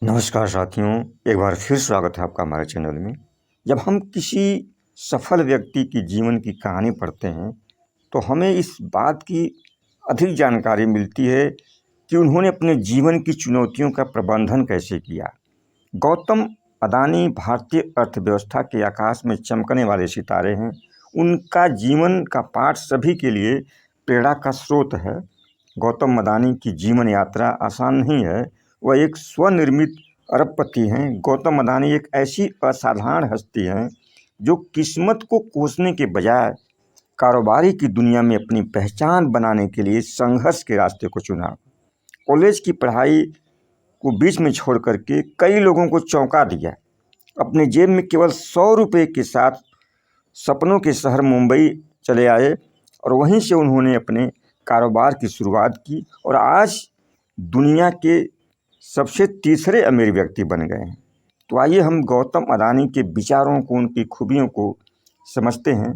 नमस्कार साथियों, एक बार फिर स्वागत है आपका हमारे चैनल में। जब हम किसी सफल व्यक्ति की जीवन की कहानी पढ़ते हैं तो हमें इस बात की अधिक जानकारी मिलती है कि उन्होंने अपने जीवन की चुनौतियों का प्रबंधन कैसे किया। गौतम अदानी भारतीय अर्थव्यवस्था के आकाश में चमकने वाले सितारे हैं। उनका जीवन का पाठ सभी के लिए प्रेरणा का स्रोत है। गौतम अदानी की जीवन यात्रा आसान नहीं है। वह एक स्वनिर्मित अरबपति हैं। गौतम अदानी एक ऐसी असाधारण हस्ती हैं जो किस्मत को कोसने के बजाय कारोबारी की दुनिया में अपनी पहचान बनाने के लिए संघर्ष के रास्ते को चुना। कॉलेज की पढ़ाई को बीच में छोड़ करके कई लोगों को चौंका दिया। अपने जेब में केवल 100 रुपये के साथ सपनों के शहर मुंबई चले आए और वहीं से उन्होंने अपने कारोबार की शुरुआत की और आज दुनिया के सबसे तीसरे अमीर व्यक्ति बन गए हैं। तो आइए हम गौतम अदानी के विचारों को, उनकी खूबियों को समझते हैं।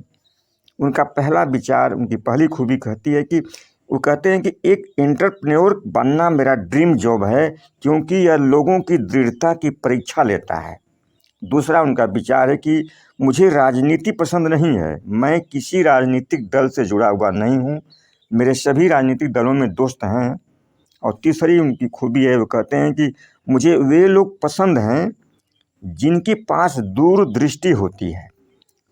उनका पहला विचार, उनकी पहली खूबी कहती है कि वो कहते हैं कि एक एंटरप्रेन्योर बनना मेरा ड्रीम जॉब है क्योंकि यह लोगों की दृढ़ता की परीक्षा लेता है। दूसरा उनका विचार है कि मुझे राजनीति पसंद नहीं है, मैं किसी राजनीतिक दल से जुड़ा हुआ नहीं हूँ, मेरे सभी राजनीतिक दलों में दोस्त हैं। और तीसरी उनकी खूबी है, वो कहते हैं कि मुझे वे लोग पसंद हैं जिनके पास दूरदृष्टि होती है।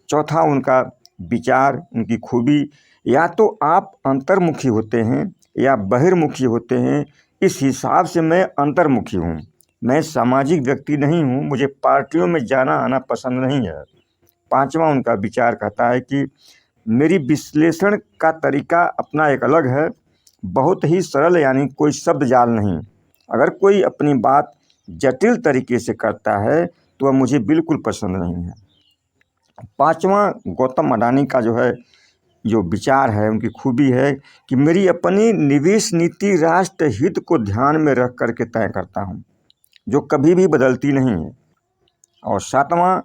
चौथा उनका विचार, उनकी खूबी, या तो आप अंतर्मुखी होते हैं या बहिर्मुखी होते हैं। इस हिसाब से मैं अंतर्मुखी हूँ। मैं सामाजिक व्यक्ति नहीं हूँ, मुझे पार्टियों में जाना आना पसंद नहीं है। पांचवा उनका विचार कहता है कि मेरी विश्लेषण का तरीका अपना एक अलग है, बहुत ही सरल, यानी कोई शब्द जाल नहीं। अगर कोई अपनी बात जटिल तरीके से करता है तो वह मुझे बिल्कुल पसंद नहीं है। पांचवा गौतम अडानी का जो विचार है, उनकी खूबी है कि मेरी अपनी निवेश नीति राष्ट्र हित को ध्यान में रख करके तय करता हूँ, जो कभी भी बदलती नहीं है। और सातवां,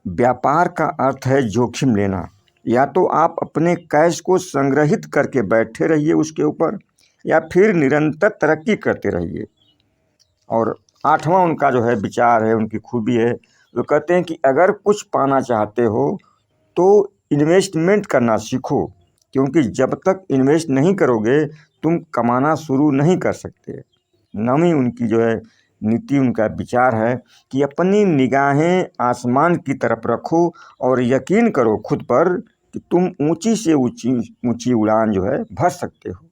व्यापार का अर्थ है जोखिम लेना। या तो आप अपने कैश को संग्रहित करके बैठे रहिए उसके ऊपर, या फिर निरंतर तरक्की करते रहिए। और आठवां उनका विचार है, उनकी खूबी है, वो कहते हैं कि अगर कुछ पाना चाहते हो तो इन्वेस्टमेंट करना सीखो, क्योंकि जब तक इन्वेस्ट नहीं करोगे तुम कमाना शुरू नहीं कर सकते। नवीं उनकी नीति, उनका विचार है कि अपनी निगाहें आसमान की तरफ रखो और यकीन करो खुद पर कि तुम ऊंची से ऊंची उड़ान भर सकते हो।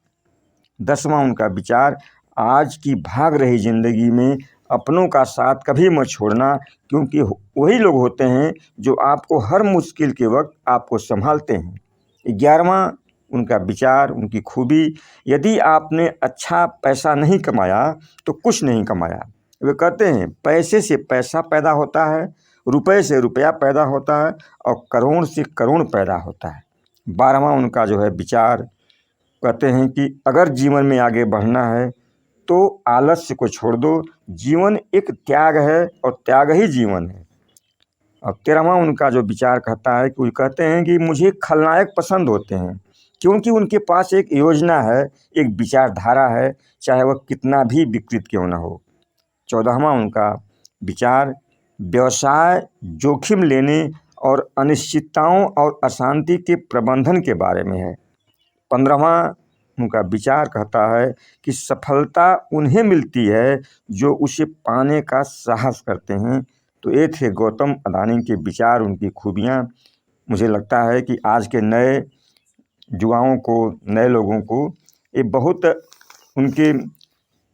10वां उनका विचार, आज की भाग रही ज़िंदगी में अपनों का साथ कभी मत छोड़ना, क्योंकि वही लोग होते हैं जो आपको हर मुश्किल के वक्त आपको संभालते हैं। 11वां उनका विचार, उनकी खूबी, यदि आपने अच्छा पैसा नहीं कमाया तो कुछ नहीं कमाया। वे कहते हैं पैसे से पैसा पैदा होता है, रुपए से रुपया पैदा होता है और करोड़ से करोड़ पैदा होता है। 12वां उनका विचार, कहते हैं कि अगर जीवन में आगे बढ़ना है तो आलस्य को छोड़ दो, जीवन एक त्याग है और त्याग ही जीवन है। और 13वां उनका विचार कहता है कि वो कहते हैं कि मुझे खलनायक पसंद होते हैं क्योंकि उनके पास एक योजना है, एक विचारधारा है, चाहे वह कितना भी विकृत क्यों ना हो। 14वां उनका विचार व्यवसाय जोखिम लेने और अनिश्चितताओं और अशांति के प्रबंधन के बारे में है। 15वां उनका विचार कहता है कि सफलता उन्हें मिलती है जो उसे पाने का साहस करते हैं। तो ये थे गौतम अडानी के विचार, उनकी खूबियाँ। मुझे लगता है कि आज के नए युवाओं को, नए लोगों को ये बहुत, उनके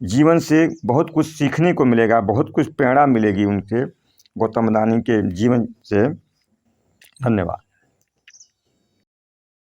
जीवन से बहुत कुछ सीखने को मिलेगा, बहुत कुछ प्रेरणा मिलेगी उनके, गौतम अडानी के जीवन से। धन्यवाद।